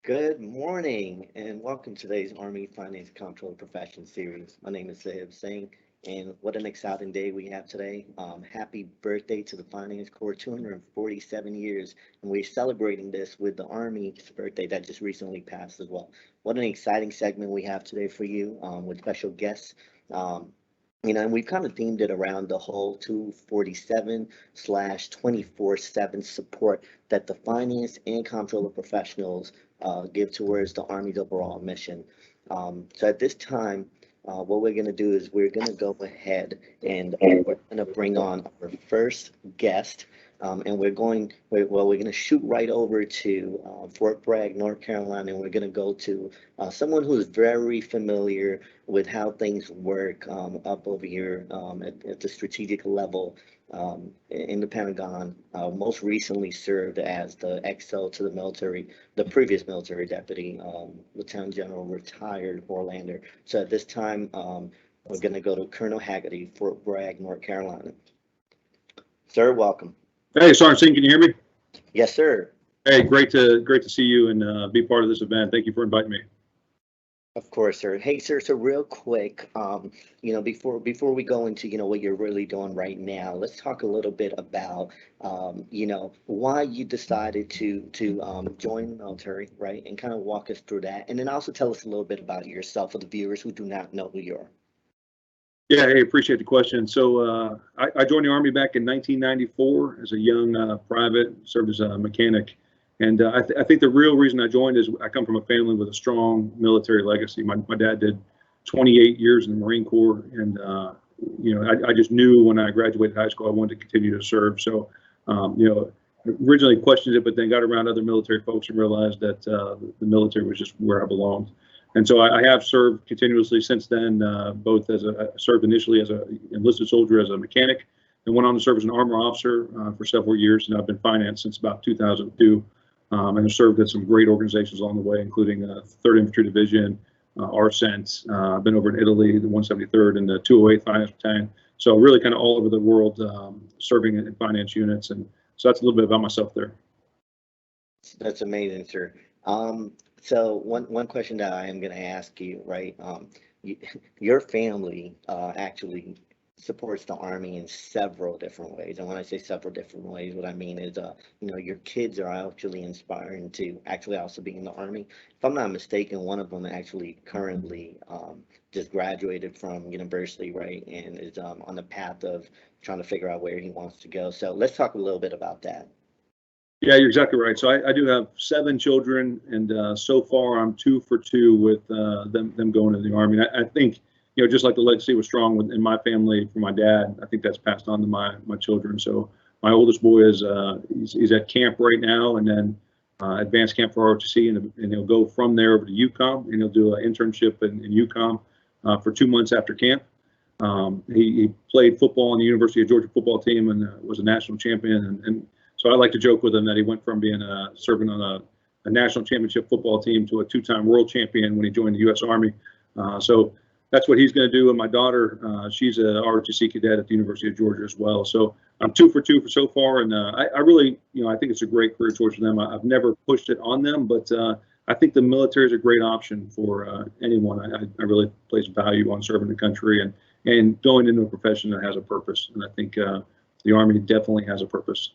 Good morning and welcome to today's Army Finance Comptroller Profession Series. My name is USAFMCOM and what an exciting day we have today. Happy birthday to the Finance Corps, 247 years, and we're celebrating this with the Army's birthday that just recently passed as well. What an exciting segment we have today for you with special guests. And we've kind of themed it around the whole 247/24/7 support that the finance and comptroller professionals give towards the Army's overall mission. So at this time, what we're going to do is we're going to go ahead and we're going to bring on our first guest. And we're going to shoot right over to Fort Bragg, North Carolina, and we're going to go to someone who is very familiar with how things work up over here at the strategic level in the Pentagon. Most recently served as the XO to the military, the previous military deputy, Lieutenant General retired Orlander. So at this time, we're going to go to Colonel Haggerty, Fort Bragg, North Carolina. Sir, welcome. Hey, Sergeant Singh, can you hear me? Yes, sir. Hey, great to see you and be part of this event. Thank you for inviting me. Of course, sir. Hey, sir. So real quick, before we go into what you're really doing right now, let's talk a little bit about why you decided to join the military, right? And kind of walk us through that, and then also tell us a little bit about yourself for the viewers who do not know who you are. Yeah, hey, appreciate the question. So I joined the Army back in 1994 as a young private, served as a mechanic. And I think the real reason I joined is I come from a family with a strong military legacy. My dad did 28 years in the Marine Corps. And, I just knew when I graduated high school, I wanted to continue to serve. So, originally questioned it, but then got around other military folks and realized that the military was just where I belonged. And so I have served continuously since then, both served initially as an enlisted soldier as a mechanic, and went on to serve as an armor officer for several years. And I've been financed since about 2002, and have served at some great organizations along the way, including 3rd Infantry Division, RCENT. I've been over in Italy, the 173rd and the 208th Finance Battalion. So really kind of all over the world serving in finance units. And so that's a little bit about myself there. That's amazing, sir. So one question that I am going to ask you, right? Your family actually supports the Army in several different ways. And when I say several different ways, what I mean is, your kids are actually inspiring to actually also be in the Army. If I'm not mistaken, one of them actually currently just graduated from university, right? And is on the path of trying to figure out where he wants to go. So let's talk a little bit about that. Yeah, you're exactly right. So I do have 7 children, and so far I'm 2 for 2 with them going to the Army. And I think, just like the legacy was strong in my family for my dad, I think that's passed on to my children. So my oldest boy is he's at camp right now, and then advanced camp for ROTC, and he'll go from there over to UCOM, and he'll do an internship in UCOM for 2 months after camp. He played football on the University of Georgia football team and was a national champion. And so I like to joke with him that he went from being serving on a national championship football team to a 2-time world champion when he joined the U.S. Army. So that's what he's going to do. And my daughter, she's a ROTC cadet at the University of Georgia as well. So I'm 2 for 2 for so far. And I really, I think it's a great career choice for them. I've never pushed it on them, but I think the military is a great option for anyone. I really place value on serving the country and going into a profession that has a purpose. And I think the Army definitely has a purpose.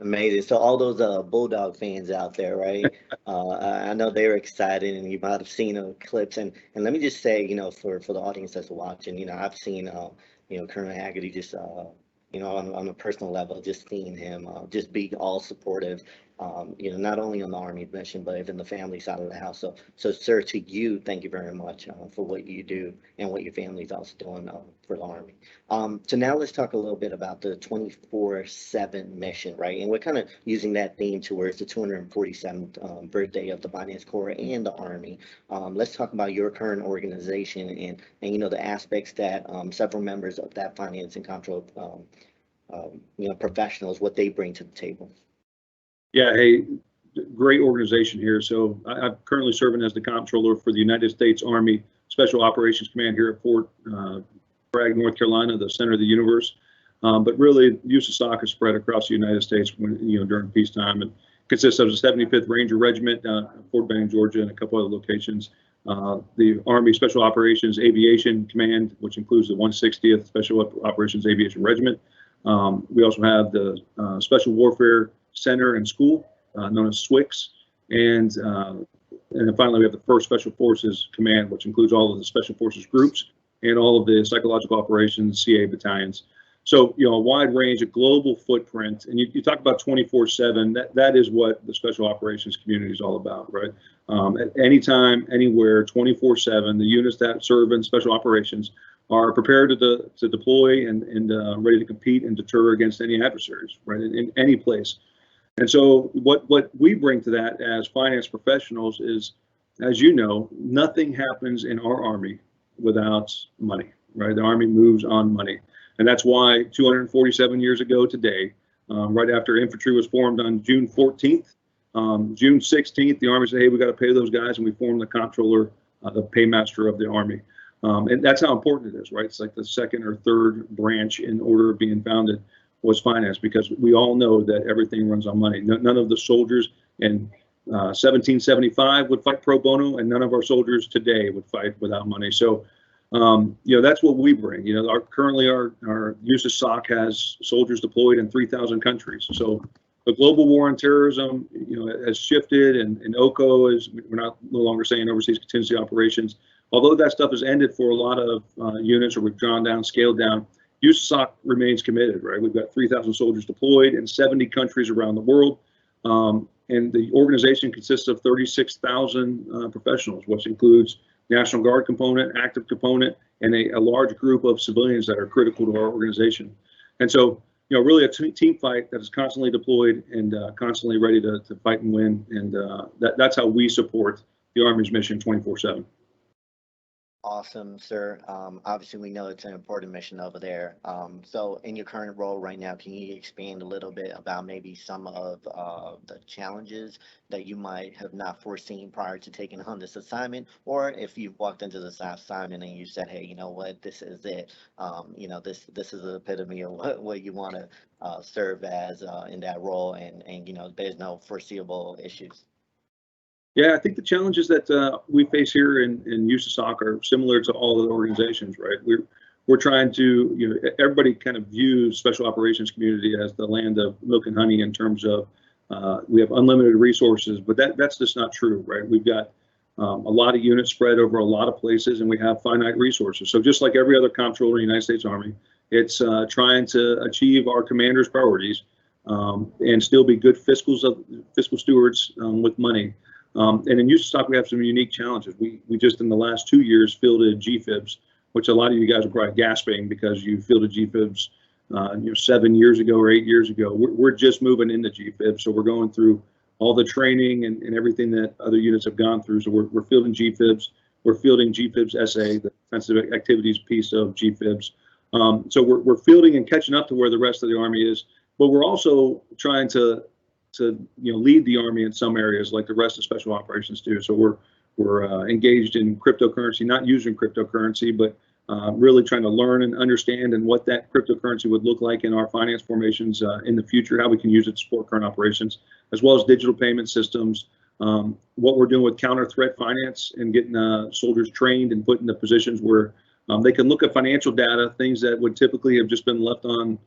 Amazing. So all those Bulldog fans out there, right? I know they're excited, and you might have seen clips. And let me just say, for the audience that's watching, I've seen, Colonel Haggerty just, on a personal level, just seeing him just be all supportive, not only on the Army mission, but even the family side of the house. So, sir, to you, thank you very much for what you do and what your family's also doing for the Army. So now let's talk a little bit about the 24/7 mission, right? And we're kind of using that theme towards the 247th birthday of the Finance Corps and the Army. Let's talk about your current organization and the aspects that several members of that finance and control, professionals, what they bring to the table. Yeah, hey, great organization here. So I'm currently serving as the comptroller for the United States Army Special Operations Command here at Fort Bragg, North Carolina, the center of the universe. But really, USASOC is spread across the United States during peacetime, and consists of the 75th Ranger Regiment, Fort Benning, Georgia, and a couple other locations. The Army Special Operations Aviation Command, which includes the 160th Special Operations Aviation Regiment. We also have the Special Warfare Center and School, known as SWICS, and then finally we have the 1st Special Forces Command, which includes all of the Special Forces groups and all of the psychological operations CA battalions. So, a wide range, a global footprint, and you talk about 24/7. That is what the special operations community is all about, right? At any time, anywhere, 24/7. The units that serve in special operations are prepared to deploy and ready to compete and deter against any adversaries, right? In any place. And so, what we bring to that as finance professionals is, as you know, nothing happens in our Army without money, right? The Army moves on money. And that's why 247 years ago today, right after infantry was formed on June 14th, June 16th, the Army said, hey, we got to pay those guys. And we formed the comptroller, the paymaster of the Army. And that's how important it is, right? It's like the second or third branch in order of being founded was finance, because we all know that everything runs on money. None of the soldiers in 1775 would fight pro bono, and none of our soldiers today would fight without money. So, that's what we bring. Currently our USASOC has soldiers deployed in 3,000 countries. So the global war on terrorism, has shifted, and OCO is, we're no longer saying overseas contingency operations. Although that stuff has ended for a lot of units, or we've drawn down, scaled down, USASOC remains committed, right? We've got 3,000 soldiers deployed in 70 countries around the world. And the organization consists of 36,000 professionals, which includes National Guard component, active component, and a large group of civilians that are critical to our organization. And so, really a team fight that is constantly deployed and constantly ready to fight and win. And that's how we support the Army's mission 24/7. Awesome, sir. Obviously, we know it's an important mission over there. So in your current role right now, can you expand a little bit about maybe some of the challenges that you might have not foreseen prior to taking on this assignment? Or if you walked into this assignment and you said, hey, you know what, this is it. This is the epitome of what you want to serve as in that role, and there's no foreseeable issues. Yeah, I think the challenges that we face here in USASOC are similar to all of the organizations, right? We're trying to, everybody kind of views special operations community as the land of milk and honey in terms of we have unlimited resources, but that's just not true, right? We've got a lot of units spread over a lot of places, and we have finite resources. So just like every other comptroller in the United States Army, it's trying to achieve our commander's priorities and still be good fiscal stewards with money. And in USASOC, we have some unique challenges. We just in the last 2 years fielded GFIBs, which a lot of you guys are probably gasping because you fielded GFIBs 7 years ago or 8 years ago. We're just moving into GFIBs, so we're going through all the training and everything that other units have gone through. So we're fielding GFIBs. We're fielding GFIBs SA, the sensitive activities piece of GFIBs. So we're fielding and catching up to where the rest of the Army is, but we're also trying to lead the Army in some areas like the rest of special operations do. So we're engaged in cryptocurrency, not using cryptocurrency, but really trying to learn and understand and what that cryptocurrency would look like in our finance formations in the future, how we can use it to support current operations, as well as digital payment systems, what we're doing with counter threat finance and getting soldiers trained and put in the positions where they can look at financial data, things that would typically have just been left on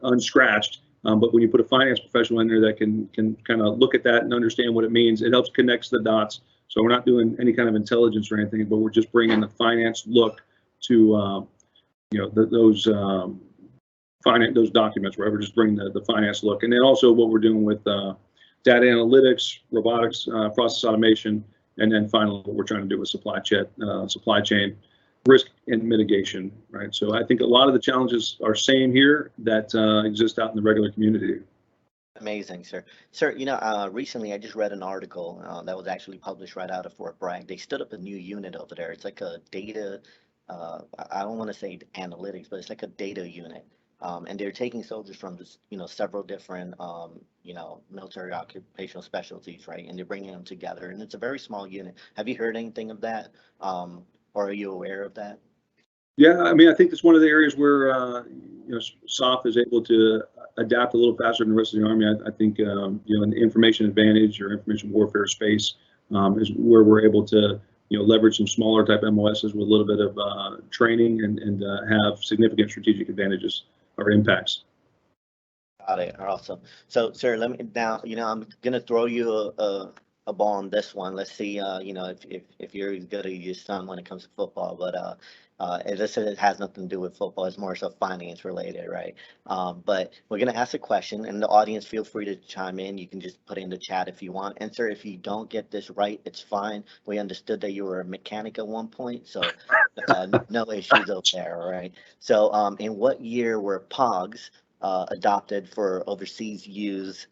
unscratched. But when you put a finance professional in there that can kind of look at that and understand what it means, it helps connect the dots. So we're not doing any kind of intelligence or anything, but we're just bringing the finance look to those documents, where we're just bringing the finance look. And then also what we're doing with data analytics, robotics, process automation, and then finally what we're trying to do with supply chain risk and mitigation, right? So I think a lot of the challenges are same here that exist out in the regular community. Amazing, sir. Sir, recently I just read an article that was actually published right out of Fort Bragg. They stood up a new unit over there. It's like a data, I don't want to say analytics, but it's like a data unit. And they're taking soldiers from this, several different, military occupational specialties, right? And they're bringing them together. And it's a very small unit. Have you heard anything of that? Or are you aware of that? Yeah, I mean, I think it's one of the areas where SOF is able to adapt a little faster than the rest of the Army. I think in the information advantage or information warfare space is where we're able to leverage some smaller type MOSs with a little bit of training and have significant strategic advantages or impacts. Got it. Awesome. So, sir, let me now. I'm gonna throw you a ball on this one. Let's see. If you're as good as your son when it comes to football, but it has nothing to do with football. It's more so finance related, right? But we're gonna ask a question, and the audience, feel free to chime in. You can just put it in the chat if you want. And sir, if you don't get this right, it's fine. We understood that you were a mechanic at one point, so no issues over there, all right? So, in what year were POGs adopted for overseas use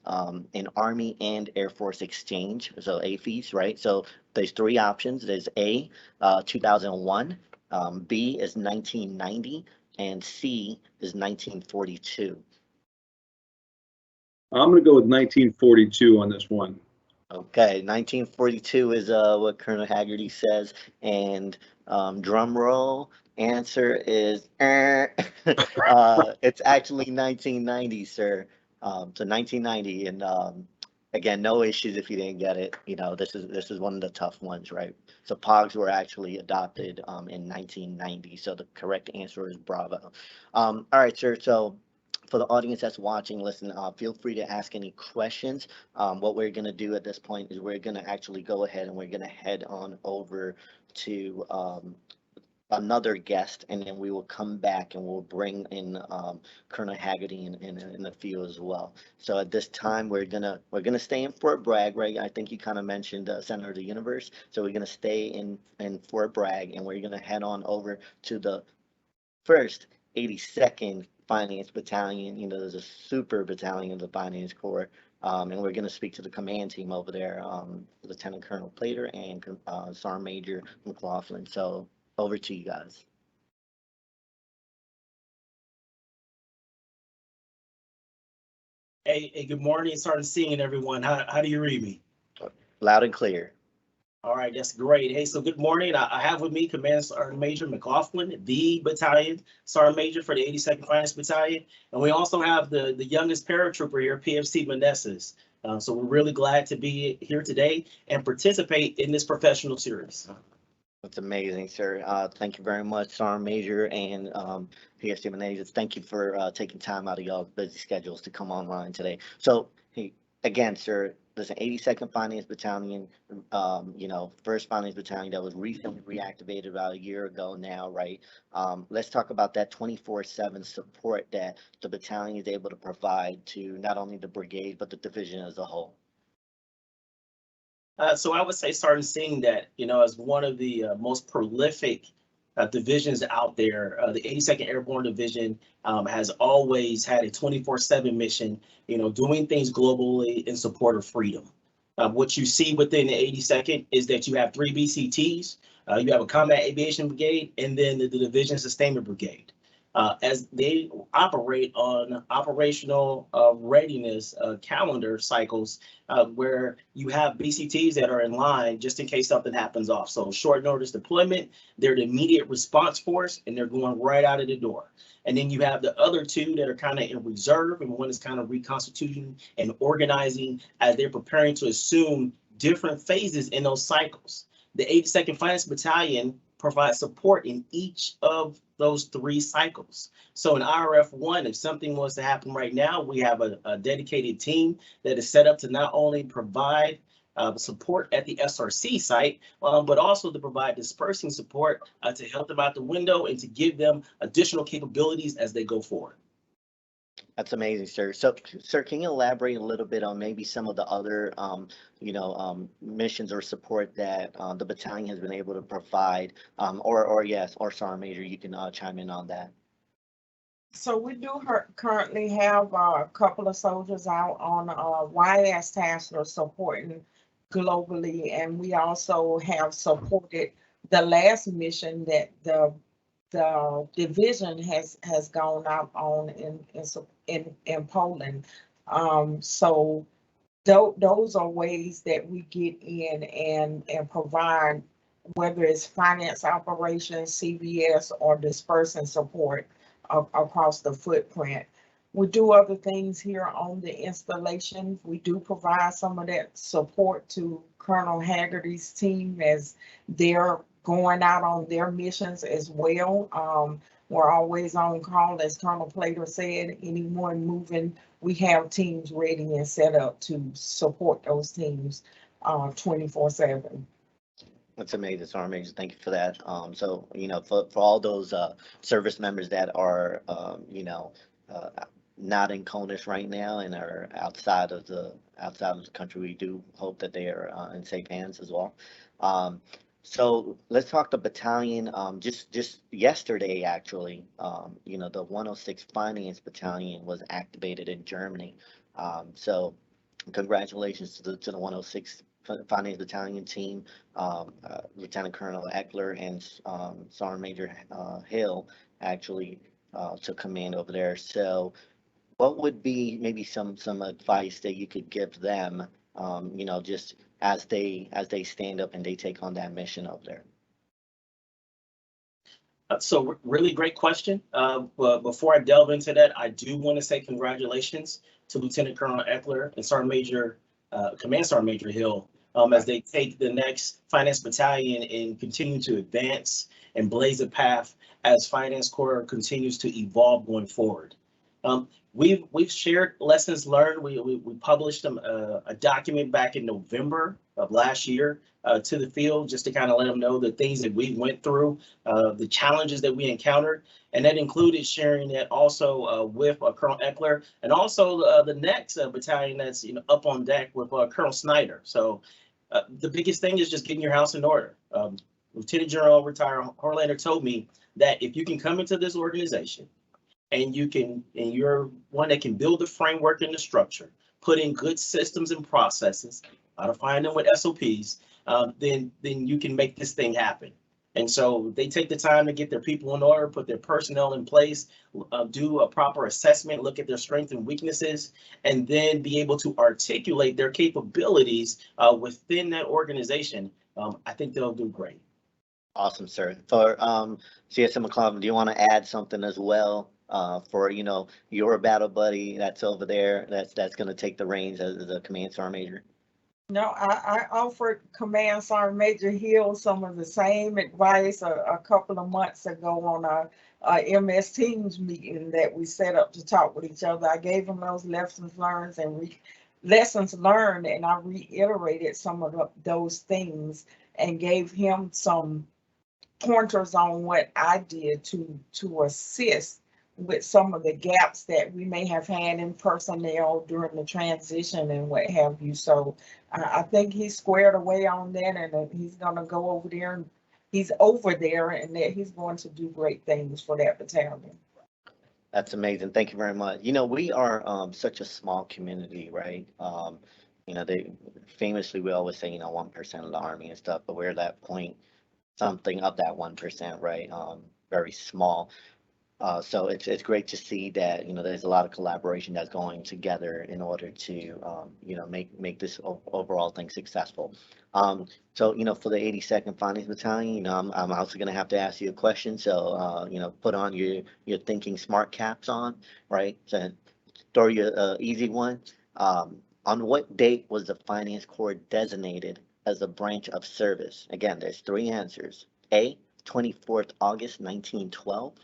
in Army and Air Force exchange, so AFEs, right? So there's three options. There's A, 2001, B is 1990, and C is 1942. I'm going to go with 1942 on this one. Okay, 1942 is what Colonel Haggerty says, and drum roll, answer is it's actually 1990, sir. So 1990, and again, no issues if you didn't get it. This is one of the tough ones, right? So POGs were actually adopted in 1990. So the correct answer is bravo. All right, sir. So for the audience that's watching, listen, feel free to ask any questions. What we're going to do at this point is we're going to actually go ahead and we're going to head on over to another guest, and then we will come back and we'll bring in Colonel Haggerty in the field as well. So at this time, we're gonna stay in Fort Bragg, right? I think you kind of mentioned Center of the Universe, so we're gonna stay in Fort Bragg, and we're gonna head on over to the first 82nd Finance Battalion. There's a super battalion of the Finance Corps. And we're going to speak to the command team over there, Lieutenant Colonel Plater and Sergeant Major McLaughlin. So over to you guys. Hey, good morning. Starting seeing everyone. How do you read me? Loud and clear. All right, that's great. Hey, so good morning. I have with me Command Sergeant Major McLaughlin, the battalion Sergeant Major for the 82nd Finance Battalion. And we also have the youngest paratrooper here, PFC Meneses. So we're really glad to be here today and participate in this professional series. That's amazing, sir. Thank you very much, Sergeant Major and PFC Meneses. Thank you for taking time out of y'all's busy schedules to come online today. So, hey, again, sir, there's an 82nd Finance Battalion, first Finance Battalion that was recently reactivated about a year ago now, right? Let's talk about that 24/7 support that the battalion is able to provide to not only the brigade, but the division as a whole. So I would say starting seeing that, as one of the most prolific divisions out there, the 82nd Airborne Division has always had a 24/7 mission, doing things globally in support of freedom. What you see within the 82nd is that you have 3 BCTs, you have a Combat Aviation Brigade, and then the Division Sustainment Brigade. As they operate on operational readiness calendar cycles where you have BCTs that are in line just in case something happens off. So short notice deployment, they're the immediate response force, and they're going right out of the door. And then you have the other 2 that are kind of in reserve, and one is kind of reconstituting and organizing as they're preparing to assume different phases in those cycles. The 82nd Finance Battalion provide support in each of those 3 cycles. So in IRF1, if something was to happen right now, we have a dedicated team that is set up to not only provide support at the SRC site, but also to provide dispersing support to help them out the window and to give them additional capabilities as they go forward. That's amazing, sir. So, sir, can you elaborate a little bit on maybe some of the other, missions or support that the battalion has been able to provide? Or Sergeant Major, you can chime in on that. So we do currently have a couple of soldiers out on YAS task force supporting globally, and we also have supported the last mission that the division has gone out on in Poland. So those are ways that we get in and provide, whether it's finance operations, CBS, or dispersing support across the footprint. We do other things here on the installation. We do provide some of that support to Colonel Haggerty's team as they're going out on their missions as well. We're always on call, as Colonel Plater said. Anyone moving, we have teams ready and set up to support those teams 24/7. That's amazing, Sergeant Major. Thank you for that. So, for all those service members that are, not in CONUS right now and are outside of the country, we do hope that they are in safe hands as well. So let's talk the battalion. Just yesterday, actually, the 106 Finance Battalion was activated in Germany. So congratulations to the 106 Finance Battalion team, Lieutenant Colonel Eckler and Sergeant Major Hill actually took command over there. So what would be maybe some advice that you could give them, just as they stand up and they take on that mission over there? So really great question. But before I delve into that, I do want to say congratulations to Lieutenant Colonel Eckler and Command Sergeant Major Hill as they take the next Finance Battalion and continue to advance and blaze a path as Finance Corps continues to evolve going forward. We've shared lessons learned. We published a document back in November of last year to the field, just to kind of let them know the things that we went through, the challenges that we encountered, and that included sharing that also with Colonel Eckler, and also the next battalion that's up on deck with Colonel Snyder. So the biggest thing is just getting your house in order. Lieutenant General retired Horlander told me that if you can come into this organization and you're one that can build the framework and the structure, put in good systems and processes, modifying them with SOPs, then you can make this thing happen. And so they take the time to get their people in order, put their personnel in place, do a proper assessment, look at their strengths and weaknesses, and then be able to articulate their capabilities within that organization. I think they'll do great. Awesome, sir. For USAFMCOM, do you want to add something as well for your battle buddy that's over there that's going to take the reins as the Command Sergeant Major? No, I offered Command Sergeant Major Hill some of the same advice a couple of months ago on a MS Teams meeting that we set up to talk with each other. I gave him those lessons learned, and I reiterated some of those things and gave him some pointers on what I did to assist with some of the gaps that we may have had in personnel during the transition and what have you. So I think he's squared away on that, and he's going to go over there, and he's over there, and that he's going to do great things for that battalion. That's amazing. Thank you very much. We are such a small community, right? They famously, we always say 1% of the Army and stuff, but we're that point something of that 1%, right? Very small. So it's great to see that there's a lot of collaboration that's going together in order to make this overall thing successful. So for the 82nd Finance Battalion, I'm also going to have to ask you a question. So put on your thinking smart caps on, right? So throw you an easy one. On what date was the Finance Corps designated as a branch of service? Again, there's 3 answers. A, 24th August 1912,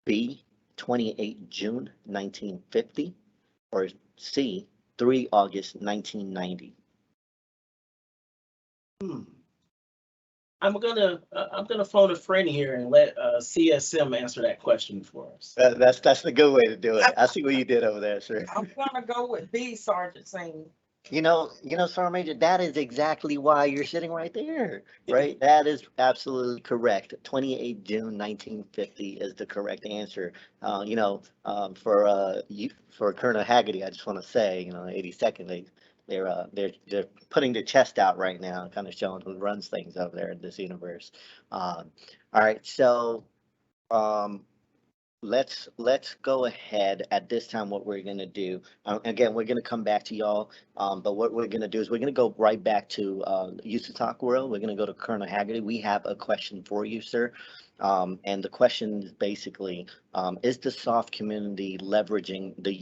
B, 28 June 1950, or C, 3 August 1990? I'm gonna phone a friend here and let CSM answer that question for us. That's a good way to do it. I see what you did over there, sir. I'm gonna go with B, Sergeant Singh. Sergeant Major, that is exactly why you're sitting right there, right? That is absolutely correct. 28 June 1950 is the correct answer. For Colonel Haggerty, I just want to say, 82nd, they're putting their chest out right now, kind of showing who runs things over there in this universe. All right, so let's go ahead at this time. What we're going to do, again, we're going to come back to y'all, but what we're going to do is we're going to go right back to USASOC world. We're going to go to Colonel Haggerty. We have a question for you, sir, and the question is basically, is the SOF community leveraging the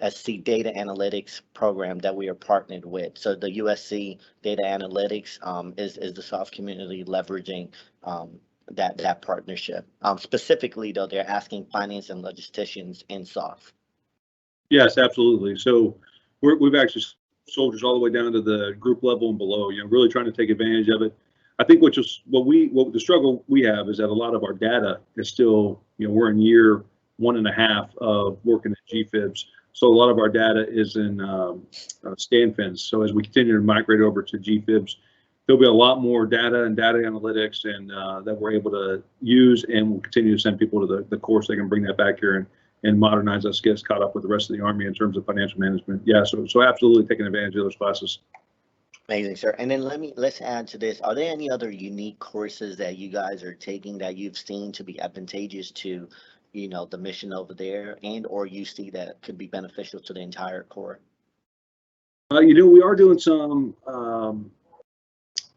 USC data analytics program that we are partnered with? So the USC data analytics, is the SOF community leveraging that partnership? Specifically, though, they're asking finance and logisticians in SOF. Yes, absolutely. So we've actually soldiers all the way down to the group level and below, really trying to take advantage of it. I think what the struggle we have is that a lot of our data is still, we're in year 1.5 of working at GFIBs. So a lot of our data is in StanFins. So as we continue to migrate over to GFIBs, there'll be a lot more data and data analytics and that we're able to use, and we'll continue to send people to the course. They can bring that back here and modernize us, get us caught up with the rest of the Army in terms of financial management. Yeah, so absolutely taking advantage of those classes. Amazing, sir. And then let's add to this. Are there any other unique courses that you guys are taking that you've seen to be advantageous to, the mission over there, and or you see that could be beneficial to the entire Corps? We are doing some.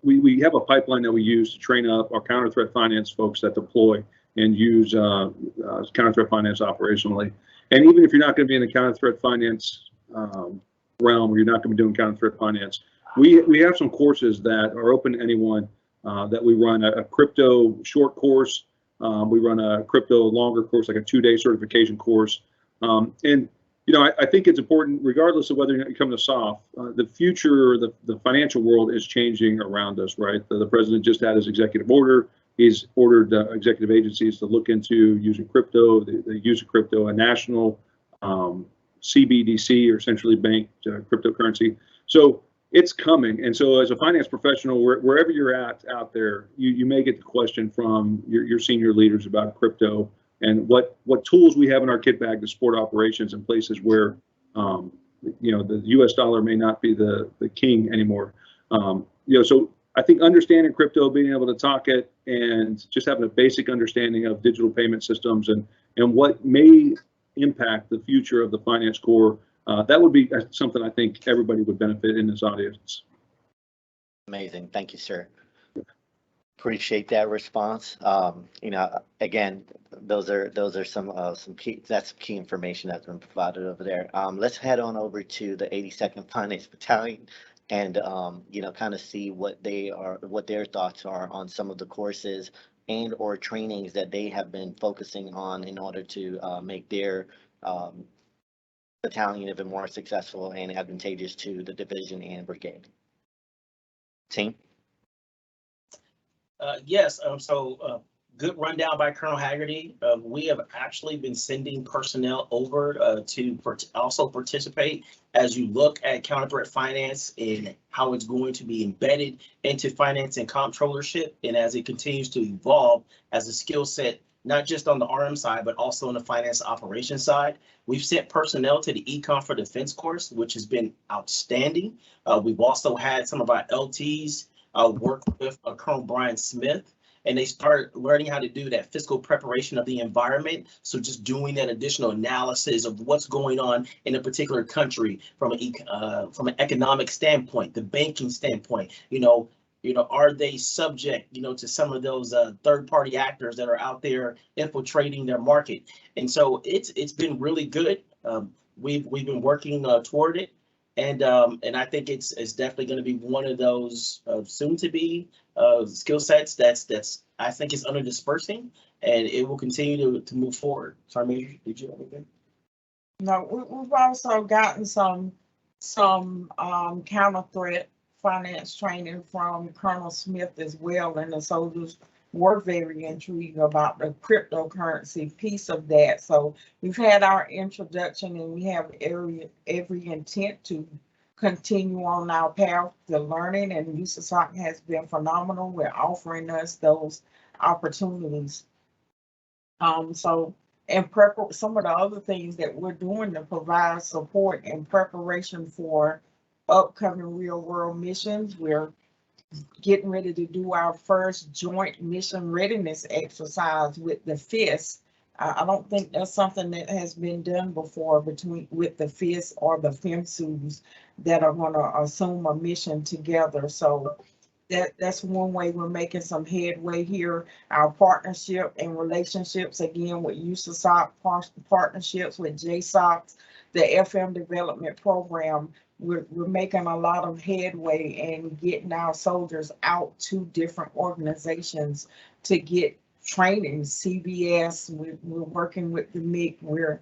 We have a pipeline that we use to train up our counter threat finance folks that deploy and use counter threat finance operationally. And even if you're not going to be in the counter threat finance realm, or you're not going to be doing counter threat finance, we have some courses that are open to anyone. That we run a crypto short course. We run a crypto longer course, like a 2-day certification course. I think it's important, regardless of whether you come to SOF, the future, the financial world is changing around us, right? The president just had his executive order. He's ordered executive agencies to look into using crypto, the use of crypto, a national CBDC, or centrally banked cryptocurrency. So it's coming. And so as a finance professional, wherever you're out there, you may get the question from your senior leaders about crypto and what tools we have in our kit bag to support operations in places where the US dollar may not be the king anymore. So I think understanding crypto, being able to talk it, and just having a basic understanding of digital payment systems and what may impact the future of the finance corps, that would be something I think everybody would benefit in this audience. Amazing. Thank you, sir. Appreciate that response. Again, those are some key information that's been provided over there. Let's head on over to the 82nd Finance Battalion and kind of see what their thoughts are on some of the courses and or trainings that they have been focusing on in order to make their battalion even more successful and advantageous to the division and brigade. Team? Yes, good rundown by Colonel Haggerty. We have actually been sending personnel over to also participate as you look at counter threat finance and how it's going to be embedded into finance and comptrollership, and as it continues to evolve as a skill set, not just on the RM side, but also on the finance operations side. We've sent personnel to the Econ for Defense course, which has been outstanding. We've also had some of our LTs work with Colonel Brian Smith, and they start learning how to do that fiscal preparation of the environment. So just doing that additional analysis of what's going on in a particular country from an economic standpoint, the banking standpoint, are they subject, to some of those third-party actors that are out there infiltrating their market? And so it's been really good. We've been working toward it. And I think it's definitely going to be one of those soon to be skill sets that's I think is under dispersing, and it will continue to move forward. Sorry, Major, did you have anything? No, we've also gotten some counter threat finance training from Colonel Smith as well, and the soldiers were very intrigued about the cryptocurrency piece of that. So we've had our introduction, and we have every intent to continue on our path to learning, and USASOC has been phenomenal with offering us those opportunities. So and some of the other things that we're doing to provide support in preparation for upcoming real world missions. We're getting ready to do our first joint mission readiness exercise with the FIS. I don't think that's something that has been done before with the FIS or the FEMSUs that are going to assume a mission together. So that's one way we're making some headway here. Our partnership and relationships, again, with USASOC, partnerships with JSOCs, the FM development program, we're making a lot of headway and getting our soldiers out to different organizations to get training. CBS, we're working with the MIC, we're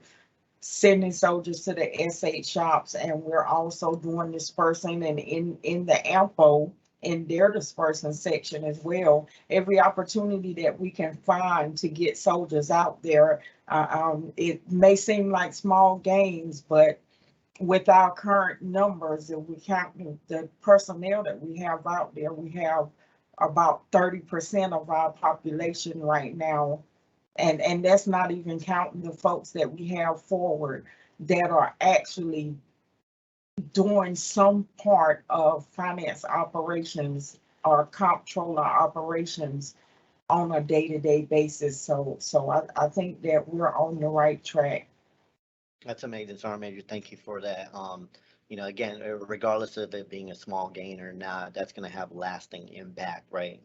sending soldiers to the S8 shops, and we're also doing dispersing and in the AMPO in their dispersing section as well. Every opportunity that we can find to get soldiers out there. It may seem like small gains, but with our current numbers, if we count the personnel that we have out there, we have about 30% of our population right now. And that's not even counting the folks that we have forward that are actually doing some part of finance operations or comptroller operations on a day-to-day basis. So I think that we're on the right track. That's amazing, Sergeant Major. Thank you for that. Again, regardless of it being a small gain or not, that's going to have lasting impact, right,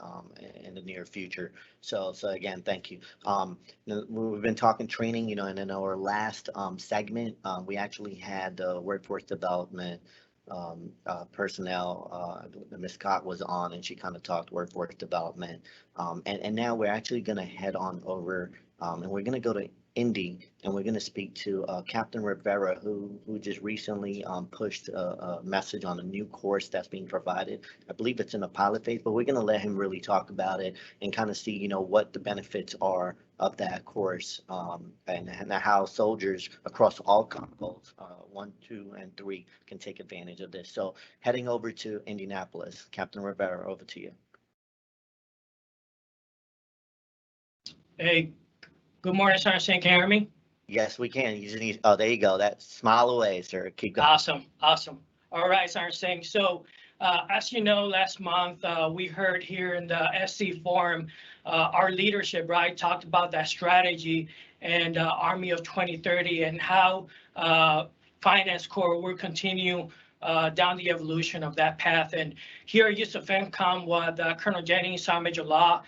in the near future. So again, thank you. We've been talking training, and in our last segment, we actually had the workforce development personnel. Ms. Scott was on, and she kind of talked workforce development. And now we're actually going to head on over, and we're going to go to Indy, and we're going to speak to Captain Rivera, who just recently pushed a message on a new course that's being provided. I believe it's in the pilot phase, but we're going to let him really talk about it and kind of see, what the benefits are of that course, and how soldiers across all combos, 1, 2, and 3, can take advantage of this. So heading over to Indianapolis, Captain Rivera, over to you. Hey. Good morning, Sergeant. Can you hear me? Yes, we can. You just need, oh, there you go. That smile away, sir. Keep going. Awesome. All right, Sergeant. So, as you know, last month, we heard here in the SC Forum, our leadership, right, talked about that strategy and Army of 2030 and how Finance Corps will continue down the evolution of that path. And here at USAFMCOM with Colonel Jennings, Sergeant Major Law,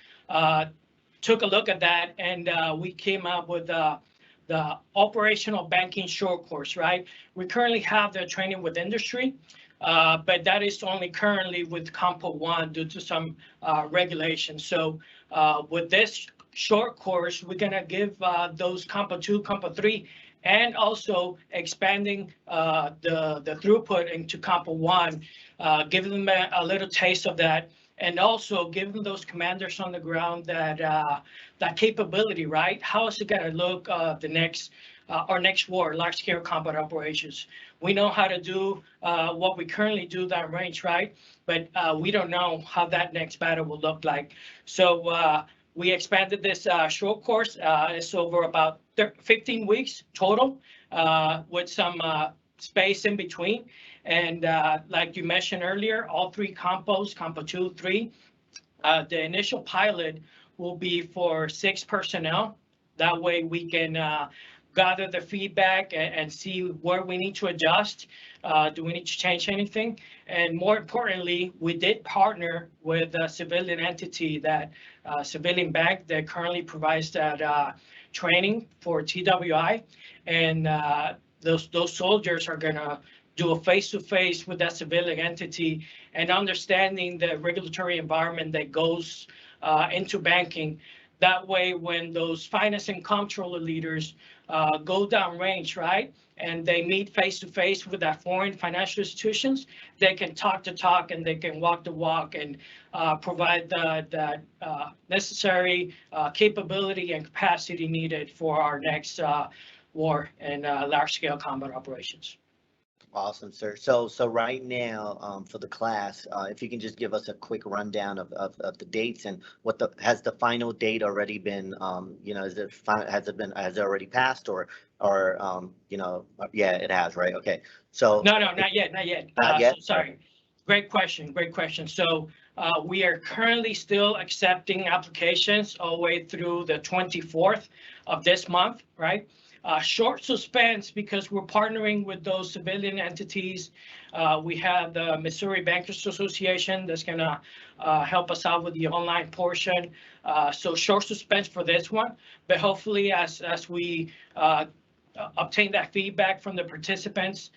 took a look at that, and we came up with the operational banking short course, right? We currently have the training with industry, but that is only currently with Compo 1 due to some regulations. So with this short course, we're gonna give those Compo 2, Compo 3, and also expanding the throughput into Compo 1, giving them a little taste of that, and also giving those commanders on the ground that capability, right? How is it going to look the next our next war, large-scale combat operations? We know how to do what we currently do downrange, right? But we don't know how that next battle will look like. So we expanded this short course. It's over about 15 weeks total, with some space in between. And like you mentioned earlier, all 3 compos, Compo 2, 3, the initial pilot will be for 6 personnel. That way we can gather the feedback and see where we need to adjust. Do we need to change anything? And more importantly, we did partner with a civilian entity, that civilian bank that currently provides that training for TWI. And those soldiers are gonna do a face-to-face with that civilian entity and understanding the regulatory environment that goes into banking. That way, when those finance and comptroller leaders go downrange, right, and they meet face-to-face with that foreign financial institutions, they can talk the talk and they can walk the walk and provide the necessary capability and capacity needed for our next war and large-scale combat operations. Awesome, sir. So right now, for the class, if you can just give us a quick rundown of the dates and has the final date already been, has it already passed or, yeah, it has, right? Okay. So. No, not yet. Not yet? So, sorry. Great question. So we are currently still accepting applications all the way through the 24th of this month, right? Short suspense because we're partnering with those civilian entities. We have the Missouri Bankers Association that's going to help us out with the online portion. So short suspense for this one, but hopefully as we obtain that feedback from the participants,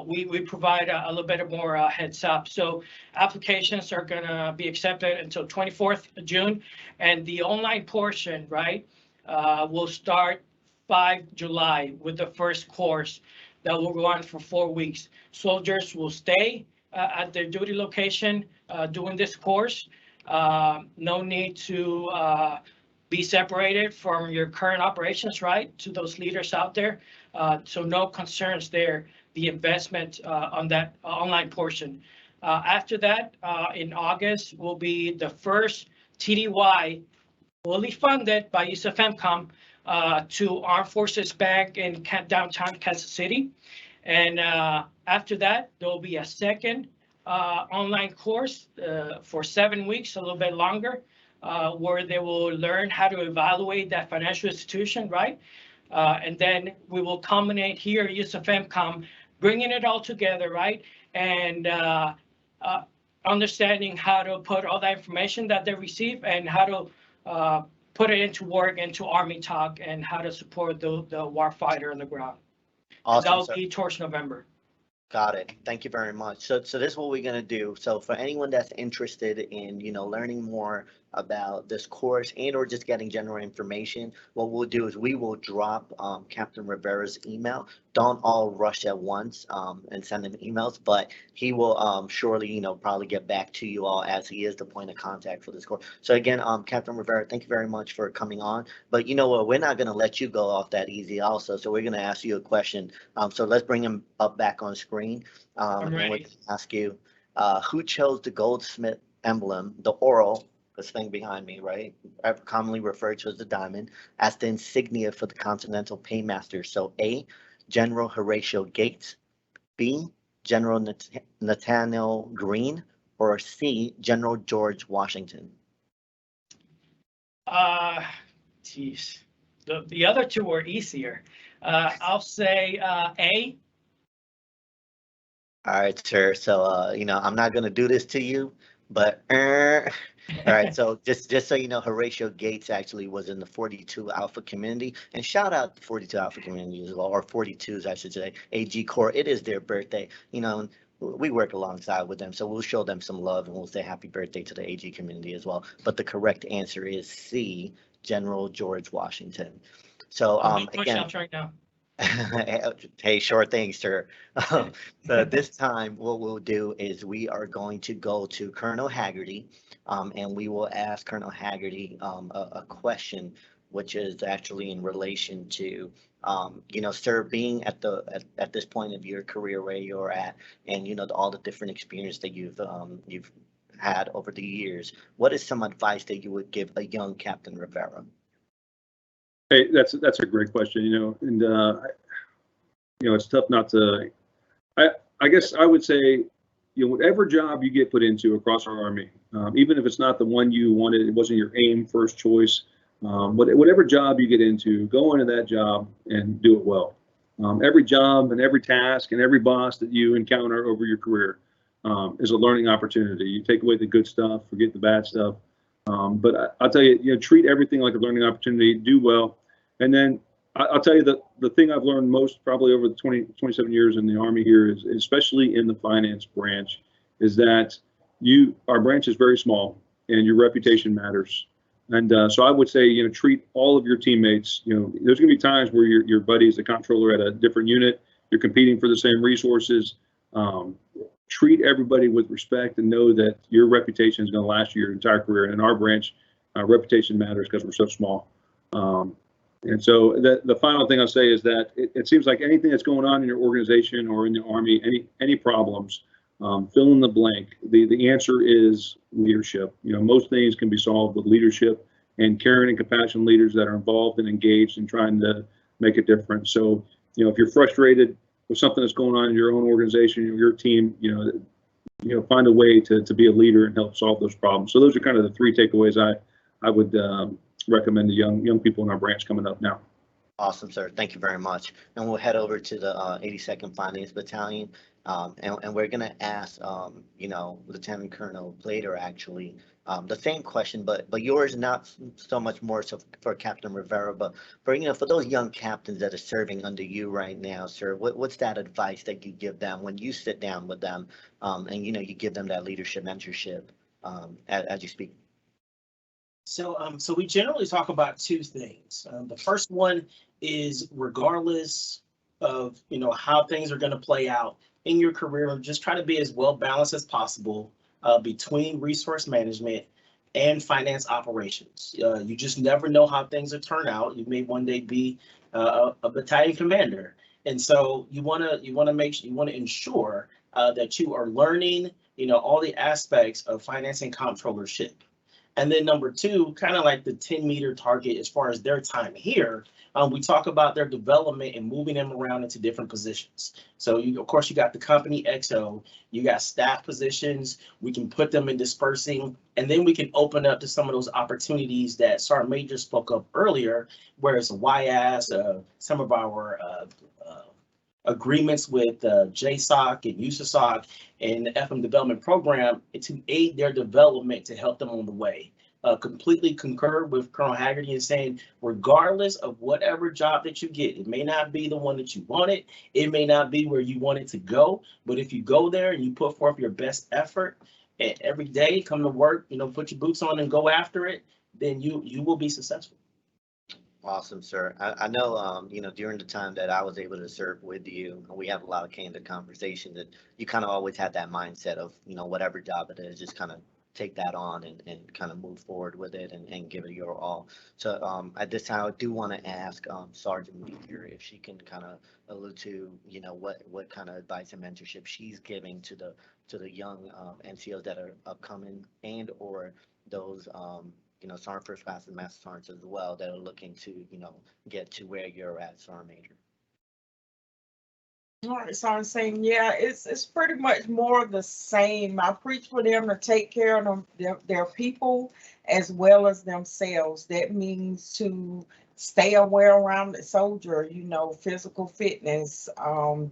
we provide a little bit more heads up. So applications are going to be accepted until 24th of June, and the online portion, right, will start 5 July with the first course that will go on for 4 weeks. Soldiers will stay at their duty location doing this course. No need to be separated from your current operations, right, to those leaders out there. So no concerns there, the investment on that online portion. After that, in August, will be the first TDY fully funded by USAFMCOM to Armed Forces Bank in downtown Kansas City. And after that, there will be a second online course for 7 weeks, a little bit longer, where they will learn how to evaluate that financial institution, right? And then we will culminate here at USAFMCOM, bringing it all together, right? And understanding how to put all that information that they receive and how to put it into work, into Army talk, and how to support the warfighter on the ground. Awesome, That will sir. be towards November. Got it. Thank you very much. So this is what we're going to do. So for anyone that's interested in, learning more about this course and or just getting general information, what we'll do is we will drop Captain Rivera's email. Don't all rush at once and send him emails, but he will surely, probably get back to you all as he is the point of contact for this course. So again, Captain Rivera, thank you very much for coming on. But you know what? We're not going to let you go off that easy also. So we're going to ask you a question. So let's bring him up back on screen. I'm And we're ready. going to ask you, who chose the goldsmith emblem, the oral, this thing behind me, right, commonly referred to as the diamond, as the insignia for the Continental Paymaster? So A, General Horatio Gates, B, General Nathaniel Greene, or C, General George Washington? Geez, the other two were easier. I'll say A. All right, sir. So, I'm not going to do this to you, but all right. So just so you know, Horatio Gates actually was in the 42 Alpha community, and shout out the 42 Alpha community as well, or 42s, I should say, AG Corps. It is their birthday, and we work alongside with them, so we'll show them some love and we'll say happy birthday to the AG community as well. But the correct answer is C, General George Washington. So, again, right now. Hey, sure thing, sir. So this time, what we'll do is we are going to go to Colonel Haggerty, and we will ask Colonel Haggerty a question, which is actually in relation to, sir, being at this point of your career where you're at, and all the different experience that you've had over the years. What is some advice that you would give a young Captain Rivera? Hey, that's a great question, and it's tough not to. I guess I would say, whatever job you get put into across our Army, even if it's not the one you wanted, it wasn't your aim, first choice, whatever job you get into, go into that job and do it well. Every job and every task and every boss that you encounter over your career is a learning opportunity. You take away the good stuff, forget the bad stuff. But I'll tell you, treat everything like a learning opportunity, do well. And then I'll tell you the thing I've learned most probably over the 27 years in the Army here is, especially in the finance branch, is that our branch is very small and your reputation matters. And so I would say, treat all of your teammates, there's going to be times where your buddy is the comptroller at a different unit, you're competing for the same resources. Treat everybody with respect and know that your reputation is going to last you your entire career. And in our branch, reputation matters because we're so small. And so the final thing I'll say is that it seems like anything that's going on in your organization or in the Army, any problems, fill in the blank. The answer is leadership. Most things can be solved with leadership and caring and compassionate leaders that are involved and engaged in trying to make a difference. So, if you're frustrated with something that's going on in your own organization or your team, find a way to be a leader and help solve those problems. So those are kind of the three takeaways I would recommend to young people in our branch coming up now. Awesome, sir. Thank you very much. And we'll head over to the 82nd Finance Battalion. And we're going to ask, Lieutenant Colonel Blader, actually, the same question, but yours not so much more so for Captain Rivera, but for those young captains that are serving under you right now, sir, what's that advice that you give them when you sit down with them, and you give them that leadership mentorship as you speak? So we generally talk about two things. The first one is, regardless of how things are going to play out in your career, just try to be as well balanced as possible between resource management and finance operations. You just never know how things will turn out. You may one day be a battalion commander, and so you want to ensure that you are learning all the aspects of finance and comptrollership. And then number two, kind of like the 10-meter target as far as their time here, we talk about their development and moving them around into different positions. So of course you got the company XO, you got staff positions, we can put them in dispersing, and then we can open up to some of those opportunities that Sergeant Major spoke of earlier, where it's YAS, some of our agreements with JSOC and USASOC and the FM development program to aid their development to help them on the way. Completely concur with Colonel Haggerty in saying, regardless of whatever job that you get, it may not be the one that you wanted, it may not be where you want it to go, but if you go there and you put forth your best effort and every day, come to work, put your boots on and go after it, then you will be successful. Awesome, sir. I know, during the time that I was able to serve with you, we have a lot of candid conversations, and you kind of always had that mindset of, whatever job it is, just kind of take that on and kind of move forward with it and give it your all. So at this time, I do want to ask Sergeant Meteor if she can kind of allude to, what kind of advice and mentorship she's giving to the young NCOs that are upcoming, and or those Sergeant First Class and Master Sergeants as well that are looking to, get to where you're at, Sergeant Major. All right, so I'm saying, yeah, it's pretty much more of the same. I preach for them to take care of their people as well as themselves. That means to stay aware around the soldier, physical fitness,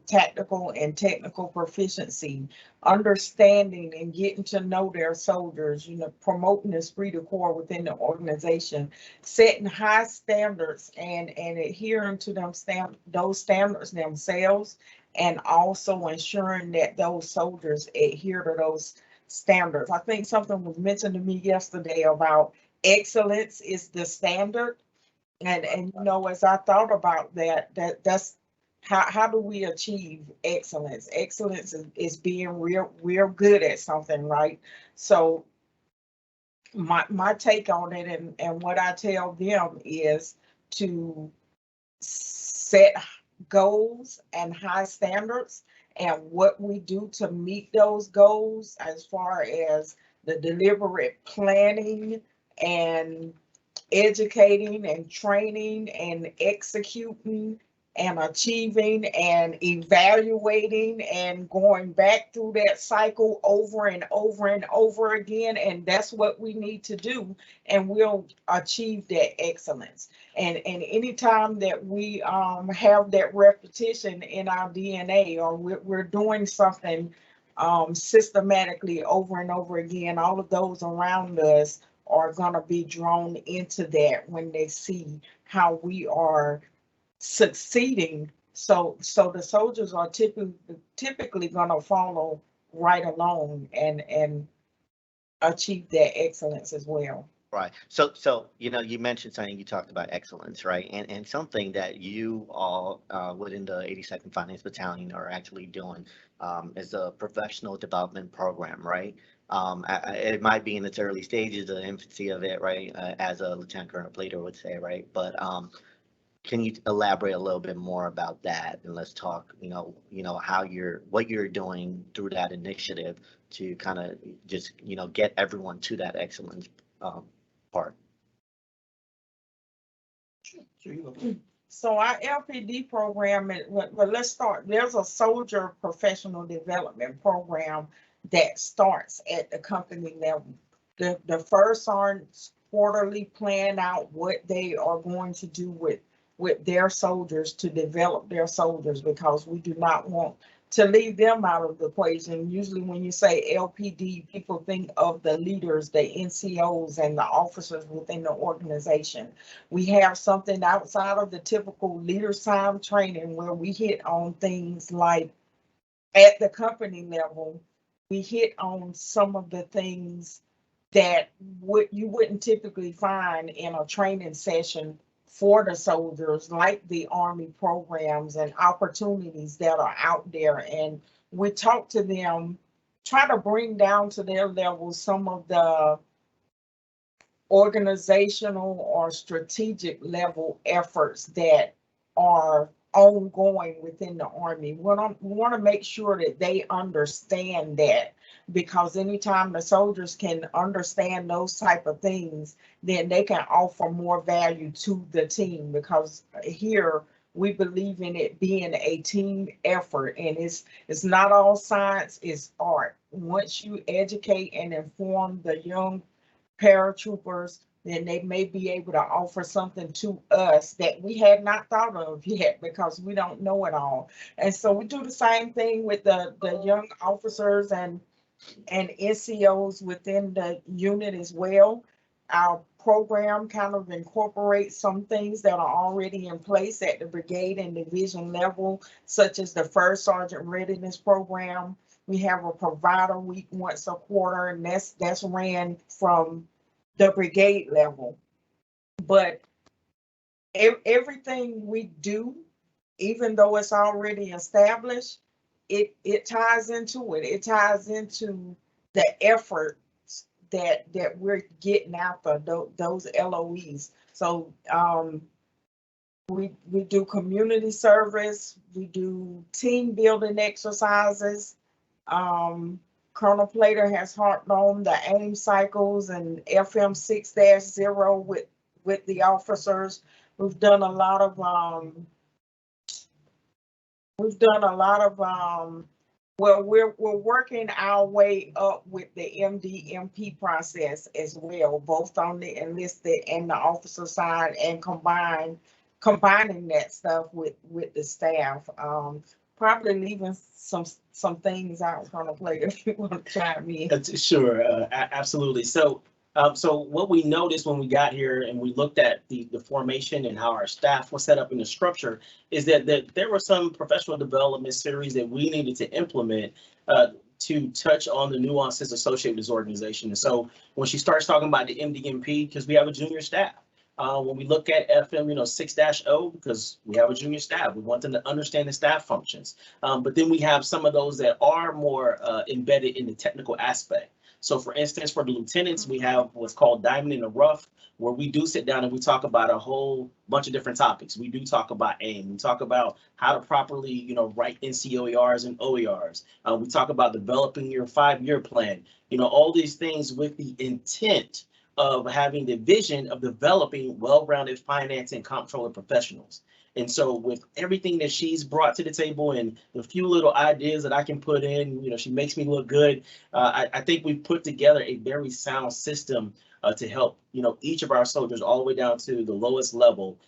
tactical and technical proficiency, understanding and getting to know their soldiers, promoting the esprit de corps within the organization, setting high standards and adhering to those standards themselves, and also ensuring that those soldiers adhere to those standards. I think something was mentioned to me yesterday about excellence is the standard. And as I thought about that's how do we achieve excellence? Excellence is being real good at something, right? So my take on it and what I tell them is to set goals and high standards, and what we do to meet those goals as far as the deliberate planning and educating and training and executing and achieving and evaluating and going back through that cycle over and over and over again. And that's what we need to do, and we'll achieve that excellence. And anytime that we have that repetition in our DNA, or we're doing something systematically over and over again, all of those around us are going to be drawn into that when they see how we are succeeding. So the soldiers are typically gonna follow right along and achieve that excellence as well. Right. So, you mentioned something, you talked about excellence, right? And something that you all within the 82nd Finance Battalion are actually doing is a professional development program, right? It might be in its early stages, the infancy of it, right? As a Lieutenant Colonel Plater would say, right? But can you elaborate a little bit more about that? And let's talk, how what you're doing through that initiative to kind of just, get everyone to that excellence um, part. Sure, you go. So our LPD program, well, let's start. There's a soldier professional development program that starts at the company level. The first sergeants quarterly plan out what they are going to do with their soldiers to develop their soldiers, because we do not want to leave them out of the equation. Usually when you say LPD, people think of the leaders, the NCOs and the officers within the organization. We have something outside of the typical leaders time training where we hit on things like at the company level, we hit on some of the things that you wouldn't typically find in a training session for the soldiers, like the Army programs and opportunities that are out there. And we talk to them, try to bring down to their level some of the organizational or strategic level efforts that are ongoing within the Army. We want to make sure that they understand that, because anytime the soldiers can understand those type of things, then they can offer more value to the team, because here we believe in it being a team effort, and it's not all science, it's art. Once you educate and inform the young paratroopers, then they may be able to offer something to us that we had not thought of yet, because we don't know it all. And so we do the same thing with the young officers and NCOs within the unit as well. Our program kind of incorporates some things that are already in place at the brigade and division level, such as the First Sergeant Readiness Program. We have a provider week once a quarter, and that's ran from the brigade level. But everything we do, even though it's already established, it ties into it. It ties into the effort that we're getting after those LOEs. So we do community service, we do team building exercises. Colonel Plater has harped on the AIM cycles and FM 6-0 with the officers. We've done a lot of well, we're working our way up with the MD-MP process as well, both on the enlisted and the officer side, and combining that stuff with the staff. Probably leaving some things out from the plate if you want to chime in. Sure, absolutely. So what we noticed when we got here and we looked at the formation and how our staff was set up in the structure is that there were some professional development series that we needed to implement to touch on the nuances associated with this organization. And so when she starts talking about the MDMP, because we have a junior staff. When we look at FM, 6-0, because we have a junior staff, we want them to understand the staff functions. But then we have some of those that are more embedded in the technical aspect. So for instance, for the lieutenants, we have what's called Diamond in the Rough, where we do sit down and we talk about a whole bunch of different topics. We do talk about AIM. We talk about how to properly, write NCOERs and OERs. We talk about developing your 5-year plan. All these things with the intent of having the vision of developing well-rounded finance and comptroller professionals. And so with everything that she's brought to the table and the few little ideas that I can put in, she makes me look good. I think we've put together a very sound system to help, each of our soldiers all the way down to the lowest level,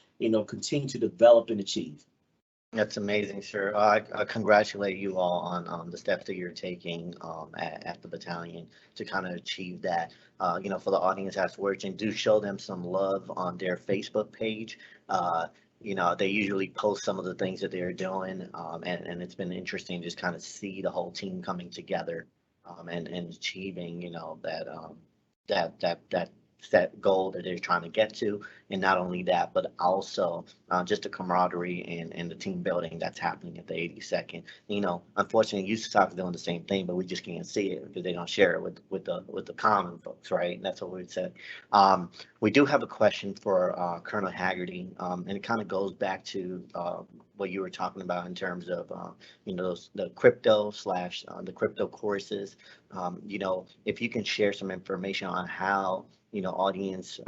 continue to develop and achieve. That's amazing, sir. I congratulate you all on the steps that you're taking at the battalion to kind of achieve that. For the audience afterwards, and do show them some love on their Facebook page. you know, they usually post some of the things that they're doing, and it's been interesting to just kind of see the whole team coming together, and achieving, you know, that set goal that they're trying to get to. And not only that, but also just the camaraderie and the team building that's happening at the 82nd. You know, unfortunately, USASOC is doing the same thing, but we just can't see it because they don't share it with the common folks, right? That's what we said. We do have a question for Colonel Haggerty, and it kind of goes back to what you were talking about in terms of you know, the crypto slash the crypto courses. You know, if you can share some information on how, you know, audience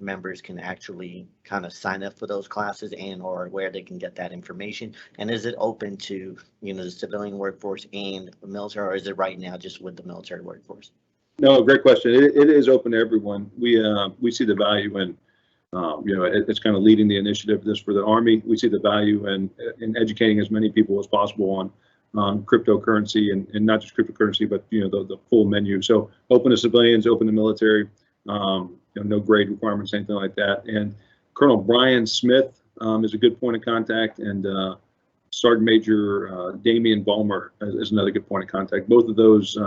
members can actually kind of sign up for those classes, and or where they can get that information, and is it open to, you know, the civilian workforce and the military, or is it right now just with the military workforce? No, great question. It is open to everyone. We see the value in, you know, it's kind of leading the initiative this for the Army. We see the value in educating as many people as possible on cryptocurrency, and not just cryptocurrency, but, you know, the full menu. So open to civilians, open to military, you know, no grade requirements, anything like that. And Colonel Brian Smith is a good point of contact, and Sergeant Major Damian Balmer is another good point of contact. Both of those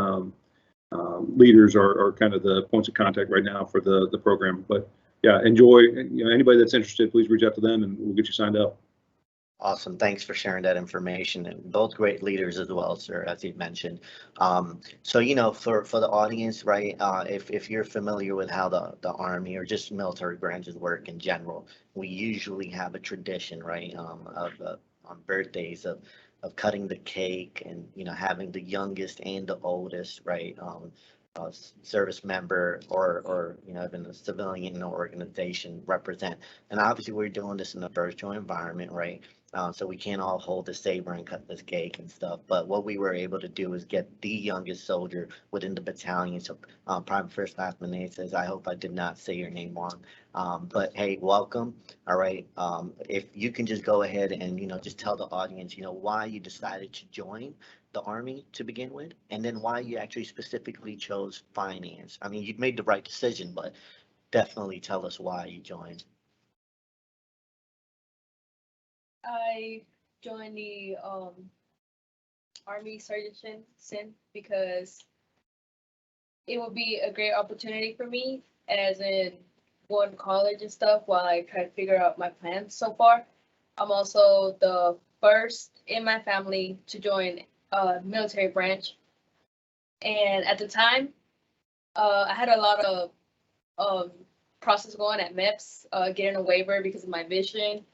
leaders are kind of the points of contact right now for the program. But yeah, enjoy. You know, anybody that's interested, please reach out to them, and we'll get you signed up. Awesome. Thanks for sharing that information, and both great leaders as well, sir, as you mentioned. So, you know, for the audience, right, if you're familiar with how the Army or just military branches work in general, we usually have a tradition, right, on birthdays of cutting the cake, and, you know, having the youngest and the oldest, right, service member, or you know, even a civilian organization represent. And obviously we're doing this in a virtual environment, right? So we can't all hold the saber and cut this cake and stuff. But what we were able to do is get the youngest soldier within the battalion. So Private First Class Menezes, I hope I did not say your name wrong. But hey, welcome. All right. If you can just go ahead and, you know, just tell the audience, you know, why you decided to join the Army to begin with, and then why you actually specifically chose finance. I mean, you've made the right decision, but definitely tell us why you joined. I joined the Army Surgeon because it would be a great opportunity for me, as in going to college and stuff, while I try to figure out my plans so far. I'm also the first in my family to join a military branch. And at the time, I had a lot of process going at MEPS, getting a waiver because of my vision.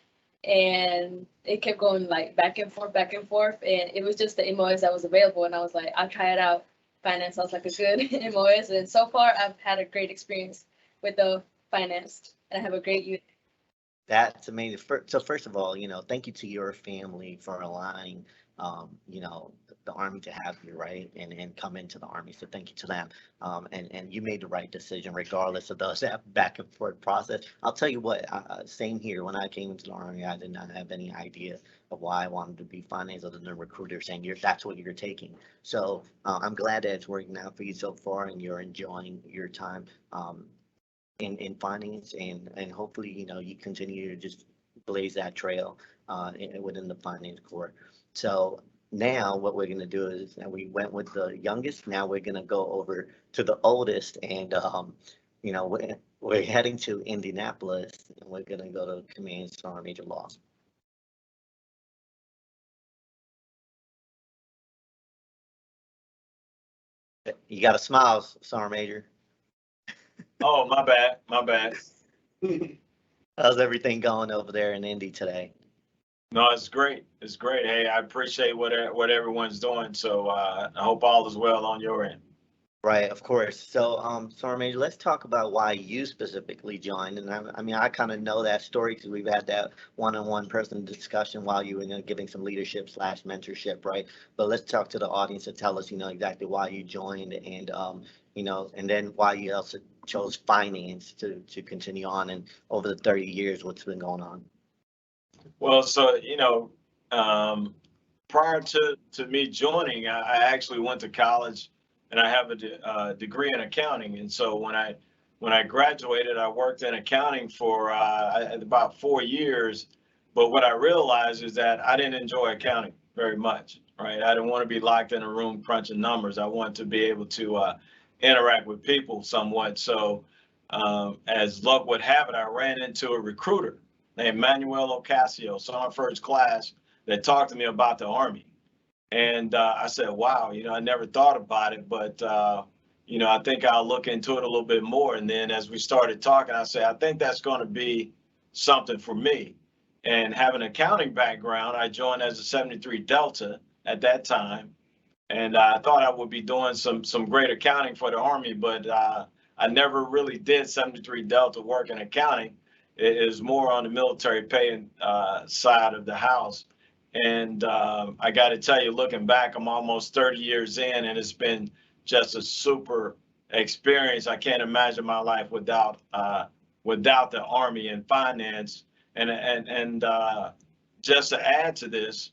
And it kept going like back and forth, and it was just the MOS that was available, and I was like, I'll try it out. Finance sounds like a good MOS, and so far I've had a great experience with the finance, and I have a great unit. That's amazing. So first of all, you know, thank you to your family for allowing, you know, the Army to have you, right, and come into the Army. So thank you to them. And you made the right decision regardless of that back and forth process. I'll tell you what, same here. When I came into the Army, I did not have any idea of why I wanted to be finance, other than a recruiter saying that's what you're taking. So I'm glad that it's working out for you so far, and you're enjoying your time in finance, and hopefully, you know, you continue to just blaze that trail within the finance corps. So now what we're going to do is, and we went with the youngest, now we're going to go over to the oldest, and you know, we're heading to Indianapolis, and we're going to go to Command Sergeant Major Laws. You got to smile, Sergeant Major. Oh, my bad. How's everything going over there in Indy today? No, it's great. Hey, I appreciate what everyone's doing. So I hope all is well on your end. Right, of course. So, Sergeant Major, let's talk about why you specifically joined. And I mean, I kind of know that story because we've had that one-on-one person discussion while you were, you know, giving some leadership slash mentorship, right? But let's talk to the audience and tell us, you know, exactly why you joined, and you know, and then why you also chose finance to continue on, and over the 30 years, what's been going on. Well, so, you know, prior to me joining, I actually went to college, and I have a degree in accounting. And so when I graduated, I worked in accounting for about 4 years But what I realized is that I didn't enjoy accounting very much, right? I didn't want to be locked in a room crunching numbers. I wanted to be able to interact with people somewhat. So as luck would have it, I ran into a recruiter named Manuel Ocasio, summer first class, that talked to me about the Army. And I said, wow, I never thought about it, but I think I'll look into it a little bit more. And then as we started talking, I said, I think that's going to be something for me. And having an accounting background, I joined as a 73 Delta at that time. And I thought I would be doing some great accounting for the Army, but I never really did 73 Delta work in accounting. It is more on the military pay side of the house. And I got to tell you, looking back, I'm almost 30 years in, and it's been just a super experience. I can't imagine my life without the Army and finance. And just to add to this,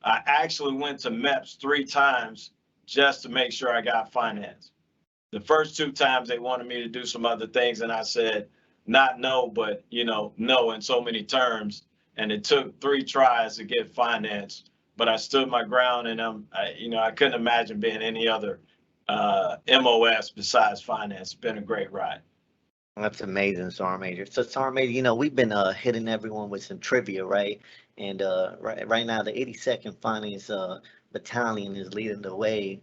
I actually went to MEPS 3 times just to make sure I got finance. The first 2 times they wanted me to do some other things, and I said, not no, but no in so many terms. And it took 3 tries to get finance, but I stood my ground, and I couldn't imagine being any other MOS besides finance. It's been a great ride. That's amazing, Sergeant Major. So, Sergeant Major, we've been hitting everyone with some trivia, right? And right now, the 82nd Finance Battalion is leading the way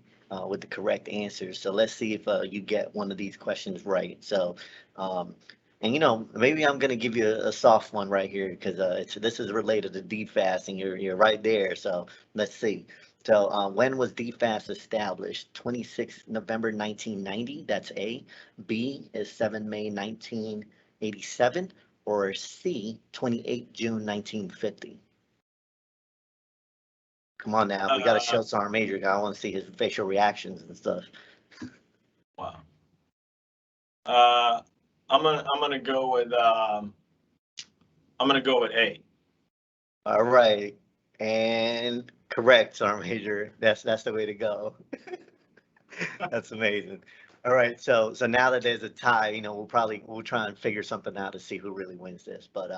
with the correct answers. So let's see if you get one of these questions right. So, and maybe I'm gonna give you a soft one right here because this is related to DFAS, and you're right there. So let's see. So when was DFAS established? 26 November 1990. That's A. B is 7 May 1987, or C 28 June 1950. Come on now, we got to show Sergeant Major. I want to see his facial reactions and stuff. Wow. I'm gonna go with A. All right, and correct, Sergeant Major. That's the way to go. That's amazing. All right, so now that there's a tie, we'll try and figure something out to see who really wins this. But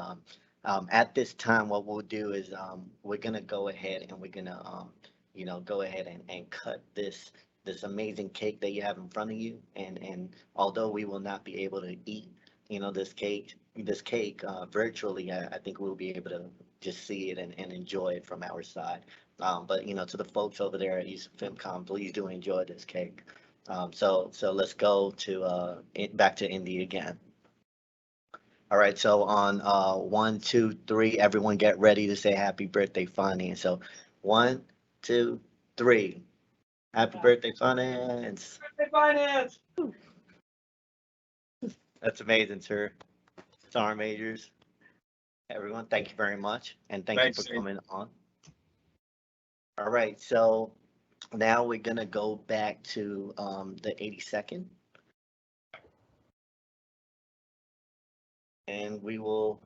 at this time, what we'll do is we're gonna go ahead and we're gonna go ahead and cut this amazing cake that you have in front of you. And although we will not be able to eat this cake virtually, I think we'll be able to just see it and enjoy it from our side. But to the folks over there at USAFMCOM, please do enjoy this cake. So let's go to back to Indy again. All right, so on 1, 2, 3, everyone get ready to say happy birthday, Finance. So 1, 2, 3. Happy birthday, Finance. Birthday, Finance. That's amazing, sir. Sergeant Majors, everyone, thank you very much, and thank you for coming on. All right, so now we're gonna go back to the 82nd, and we will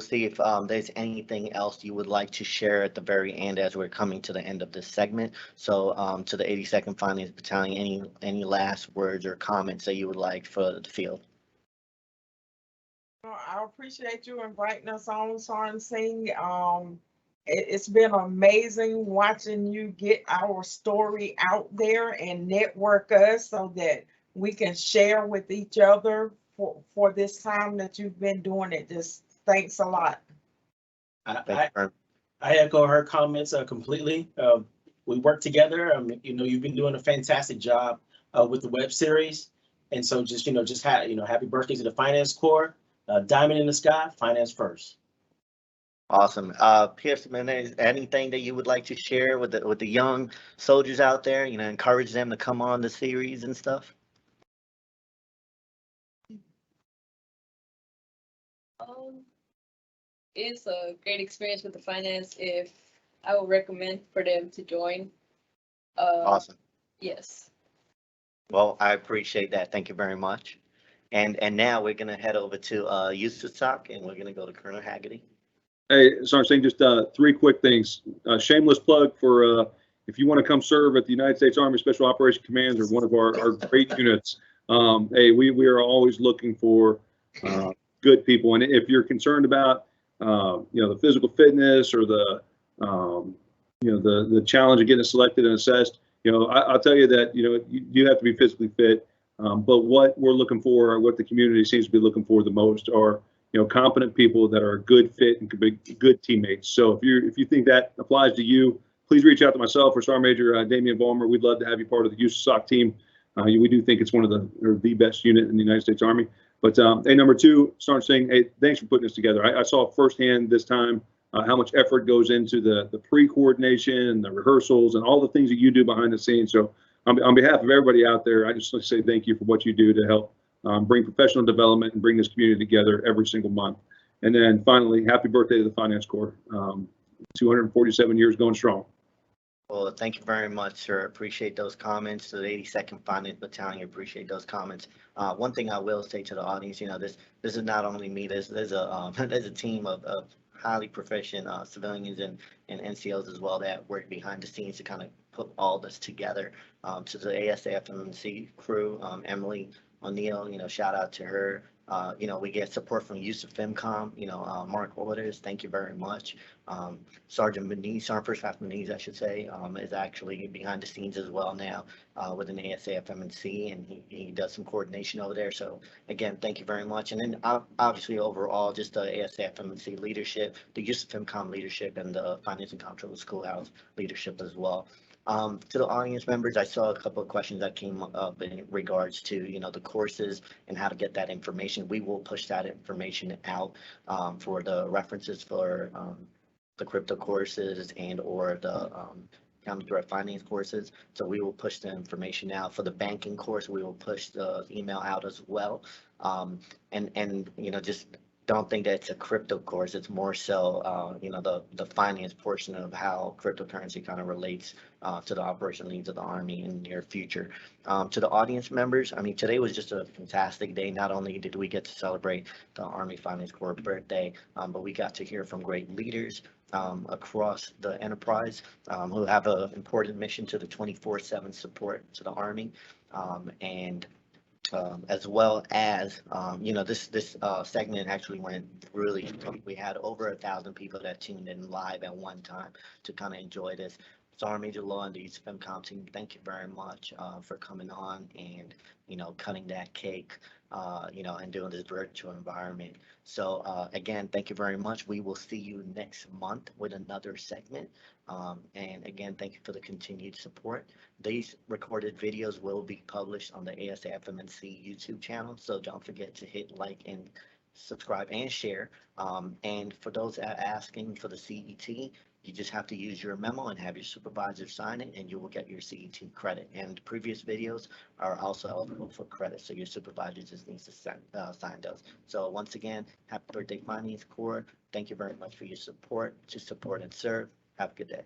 see if there's anything else you would like to share at the very end as we're coming to the end of this segment. So to the 82nd Finance Battalion, any last words or comments that you would like for the field? I appreciate you inviting us on, Sergeant Singh. It's been amazing watching you get our story out there and network us so that we can share with each other for this time that you've been doing it. Just thanks a lot. I echo her comments completely. We work together. You've been doing a fantastic job with the web series, and so happy birthday to the Finance Corps. Diamond in the sky, finance first. Awesome. Pearson, is anything that you would like to share with the young soldiers out there? Encourage them to come on the series and stuff. It's a great experience with the finance. If I would recommend for them to join. Awesome. Yes. Well, I appreciate that. Thank you very much. And now we're gonna head over to USASOC, and we're gonna go to Colonel Haggerty. Hey, Sergeant Singh, just 3 quick things. Shameless plug for if you want to come serve at the United States Army Special Operations Command or one of our great units. Hey, we are always looking for good people, and if you're concerned about the physical fitness or the challenge of getting selected and assessed. I'll tell you that, you have to be physically fit. But what we're looking for, what the community seems to be looking for the most are, competent people that are a good fit and could be good teammates. So if you think that applies to you, please reach out to myself or Sergeant Major Damian Vollmer. We'd love to have you part of the USASOC team. We do think it's one of the best unit in the United States Army. But hey, number two, Sergeant Singh, hey, thanks for putting this together. I saw firsthand this time how much effort goes into the pre-coordination, the rehearsals, and all the things that you do behind the scenes. So on behalf of everybody out there, I just want to say thank you for what you do to help bring professional development and bring this community together every single month. And then finally, happy birthday to the Finance Corps. 247 years going strong. Well, thank you very much, sir. Appreciate those comments. To the 82nd Finance Battalion, appreciate those comments. One thing I will say to the audience, this is not only me. There's a team of highly proficient civilians and NCOs as well that work behind the scenes to kind of put all this together. To the ASAFMC crew, Emily O'Neill, shout out to her. We get support from USAFMCOM, Mark Orders, thank you very much. Sergeant First Class Maniz, I should say, is actually behind the scenes as well now with an ASAFMC, and he does some coordination over there. So again, thank you very much. And then obviously overall, just the ASAFMC leadership, the USAFMCOM leadership, and the Finance and Comptroller Schoolhouse leadership as well. To the audience members, I saw a couple of questions that came up in regards to, the courses and how to get that information. We will push that information out for the references for the crypto courses and or the county direct finance courses. So we will push the information out. For the banking course, we will push the email out as well. And just don't think that it's a crypto course. It's more so, the finance portion of how cryptocurrency kind of relates to the operational needs of the Army in the near future. To the audience members, today was just a fantastic day. Not only did we get to celebrate the Army Finance Corps birthday, but we got to hear from great leaders across the enterprise who have an important mission to the 24/7 support to the Army. As well as, this segment actually went really, we had over 1,000 people that tuned in live at one time to kind of enjoy this. Sergeant Major Law and the USAFMCOM team, thank you very much for coming on and, cutting that cake, and doing this virtual environment. So again, thank you very much. We will see you next month with another segment. And again, thank you for the continued support. These recorded videos will be published on the ASAFMNC YouTube channel. So don't forget to hit like and subscribe and share. And for those asking for the CET, you just have to use your memo and have your supervisor sign it, and you will get your CET credit. And previous videos are also eligible for credit, so your supervisor just needs to sign those. So once again, happy birthday, Finance Corps. Thank you very much for your support, to support and serve. Have a good day.